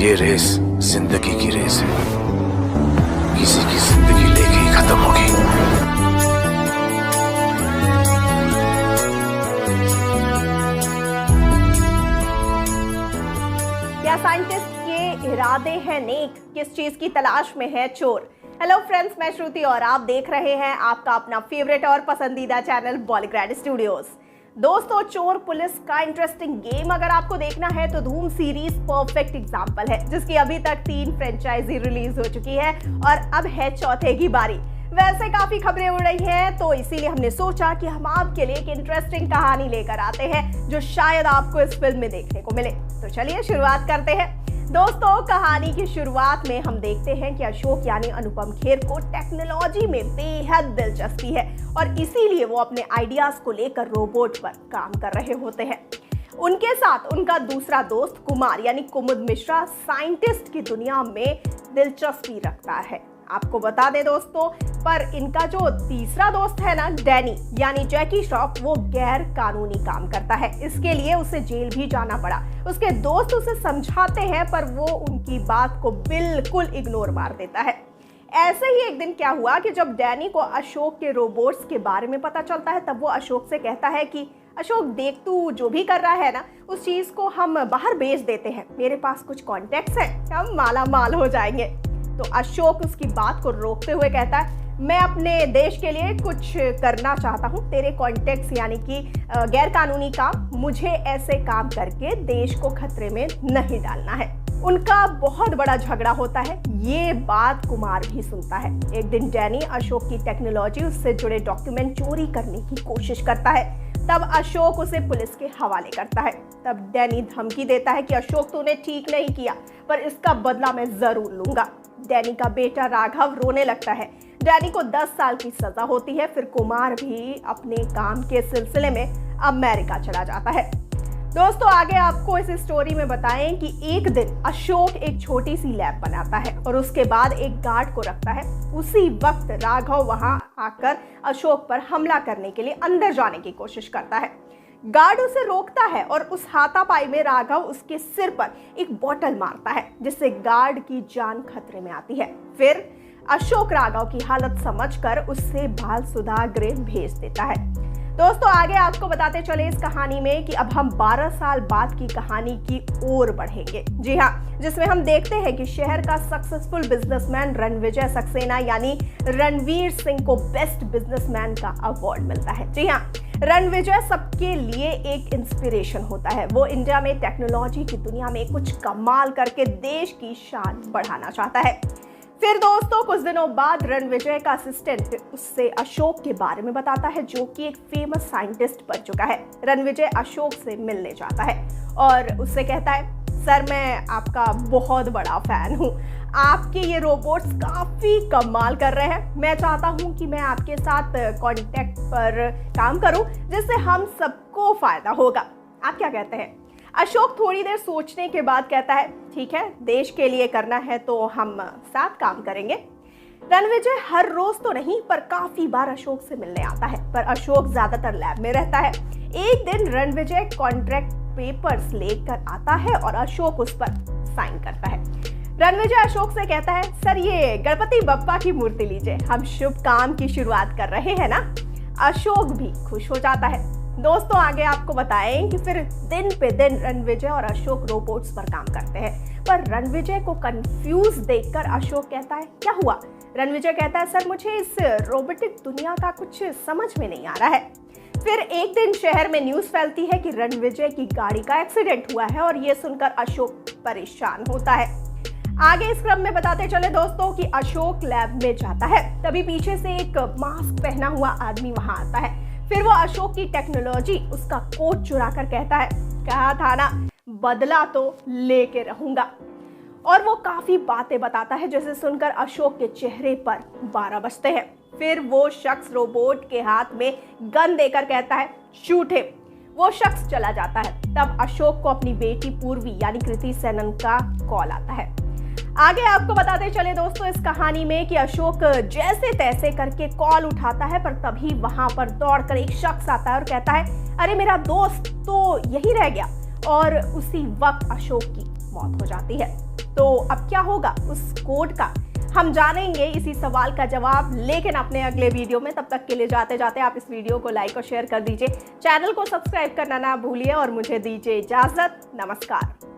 ये रेस जिंदगी की रेस है, किसी की जिंदगी लेके ही खत्म होगी। क्या साइंटिस्ट के इरादे हैं नेक, किस चीज की तलाश में है चोर। हेलो फ्रेंड्स, मैं श्रुति और आप देख रहे हैं आपका अपना फेवरेट और पसंदीदा चैनल बॉलीग्रैड स्टूडियोज। दोस्तों, चोर पुलिस का इंटरेस्टिंग गेम अगर आपको देखना है तो धूम सीरीज परफेक्ट एग्जांपल है, जिसकी अभी तक 3 फ्रेंचाइजी रिलीज हो चुकी है और अब है चौथे की बारी। वैसे काफी खबरें उड़ रही हैं, तो इसीलिए हमने सोचा कि हम आपके लिए एक इंटरेस्टिंग कहानी लेकर आते हैं जो शायद आपको इस फिल्म में देखने को मिले। तो चलिए शुरुआत करते हैं। दोस्तों, कहानी की शुरुआत में हम देखते हैं कि अशोक यानी अनुपम खेर को टेक्नोलॉजी में बेहद दिलचस्पी है और इसीलिए वो अपने आइडियाज को लेकर रोबोट पर काम कर रहे होते हैं। उनके साथ उनका दूसरा दोस्त कुमार यानी कुमुद मिश्रा साइंटिस्ट की दुनिया में दिलचस्पी रखता है। आपको बता दें दोस्तों, पर इनका जो तीसरा दोस्त है ना, डैनी यानी जैकी श्रॉफ, वो गैर कानूनी काम करता है। इसके लिए उसे जेल भी जाना पड़ा। उसके दोस्त उसे समझाते हैं पर वो उनकी बात को बिल्कुल इग्नोर मार देता है। ऐसे ही एक दिन क्या हुआ कि जब डैनी को अशोक के रोबोट्स के बारे में पता चलता है, तब वो अशोक से कहता है कि अशोक देख, तू जो भी कर रहा है ना, उस चीज को हम बाहर बेच देते हैं। मेरे पास कुछ कॉन्टेक्ट्स हैं, हम माला माल हो जाएंगे। तो अशोक उसकी बात को रोकते हुए कहता है, मैं अपने देश के लिए कुछ करना चाहता हूँ। तेरे कॉन्टेक्ट्स यानी कि गैर कानूनी काम, मुझे ऐसे काम करके देश को खतरे में नहीं डालना है। उनका बहुत बड़ा झगड़ा होता है। ये बात कुमार भी सुनता है। एक दिन डैनी अशोक की टेक्नोलॉजी, उससे जुड़े डॉक्यूमेंट चोरी करने की कोशिश करता है। तब अशोक उसे पुलिस के हवाले करता है। तब डैनी धमकी देता है कि अशोक, तूने ठीक नहीं किया, पर इसका बदला मैं जरूर लूंगा। डैनी का बेटा राघव रोने लगता है। डैनी को 10 साल की सजा होती है। फिर कुमार भी अपने काम के सिलसिले में अमेरिका चला जाता है। दोस्तों, आगे आपको इस स्टोरी में बताएं कि एक दिन अशोक एक छोटी सी लैब बनाता है और उसके बाद एक गार्ड को रखता है। उसी वक्त राघव वहां आकर अशोक पर हमला करने के लिए अंदर जाने की कोशिश करता है। गार्ड उसे रोकता है और उस हाथापाई में राघव उसके सिर पर एक बोतल मारता है, जिससे गार्ड की जान खतरे में आती है। फिर अशोक राघव की हालत समझकर उससे बाल सुधार गृह भेज देता है। दोस्तों, आगे आपको बताते चले इस कहानी में कि अब हम 12 साल बाद की कहानी की ओर बढ़ेंगे। जी हाँ, जिसमें हम देखते हैं कि शहर का सक्सेसफुल बिजनेसमैन रणविजय सक्सेना यानी रणवीर सिंह को बेस्ट बिजनेसमैन का अवार्ड मिलता है। जी हाँ, रणविजय सबके लिए एक इंस्पिरेशन होता है। वो इंडिया में टेक्नोलॉजी की दुनिया में कुछ कमाल करके देश की शान बढ़ाना चाहता है। फिर दोस्तों, कुछ दिनों बाद रणविजय का असिस्टेंट उससे अशोक के बारे में बताता है, जो कि एक फेमस साइंटिस्ट बन चुका है। रणविजय अशोक से मिलने जाता है और उससे कहता है, सर मैं आपका बहुत बड़ा फैन हूँ। आपके ये रोबोट्स काफ़ी कमाल कर रहे हैं। मैं चाहता हूँ कि मैं आपके साथ कॉन्टैक्ट पर काम करूँ, जिससे हम सबको फ़ायदा होगा। आप क्या कहते हैं? अशोक थोड़ी देर सोचने के बाद कहता है, ठीक है, देश के लिए करना है तो हम साथ काम करेंगे। रणविजय हर रोज तो नहीं, पर काफी बार अशोक से मिलने आता है, पर अशोक ज्यादातर लैब में रहता है। एक दिन रणविजय कॉन्ट्रैक्ट पेपर्स लेकर आता है और अशोक उस पर साइन करता है। रणविजय अशोक से कहता है, सर ये गणपति बप्पा की मूर्ति लीजिए, हम शुभ काम की शुरुआत कर रहे हैं ना। अशोक भी खुश हो जाता है। दोस्तों, आगे आपको बताएं कि फिर दिन पे दिन रणविजय और अशोक रोबोट्स पर काम करते हैं, पर रणविजय को कंफ्यूज देखकर अशोक कहता है, क्या हुआ? रणविजय कहता है, सर मुझे इस रोबोटिक दुनिया का कुछ समझ में नहीं आ रहा है। फिर एक दिन शहर में न्यूज़ फैलती है कि रणविजय की गाड़ी का एक्सीडेंट हुआ है और ये सुनकर अशोक परेशान होता है। आगे इस क्रम में बताते चले दोस्तों कि अशोक लैब में जाता है, तभी पीछे से एक मास्क पहना हुआ आदमी वहां आता है। फिर वो अशोक की टेक्नोलॉजी, उसका कोट चुरा कर कहता है, कहा था ना, बदला तो लेके रहूंगा। और वो काफी बातें बताता है, जिसे सुनकर अशोक के चेहरे पर 12 बजते हैं। फिर वो शख्स रोबोट के हाथ में गन देकर कहता है, शूट हिम। वो शख्स चला जाता है। तब अशोक को अपनी बेटी पूर्वी यानी कृति सेनन का कॉल आता है। आगे आपको बताते चले दोस्तों इस कहानी में कि अशोक जैसे तैसे करके कॉल उठाता है, पर तभी वहां पर दौड़कर एक शख्स आता है और कहता है, अरे मेरा दोस्त तो यही रह गया। और उसी वक्त अशोक की मौत हो जाती है। तो अब क्या होगा उस कोर्ट का, हम जानेंगे इसी सवाल का जवाब, लेकिन अपने अगले वीडियो में। तब तक के लिए जाते जाते आप इस वीडियो को लाइक और शेयर कर दीजिए, चैनल को सब्सक्राइब करना ना भूलिए और मुझे दीजिए इजाजत। नमस्कार।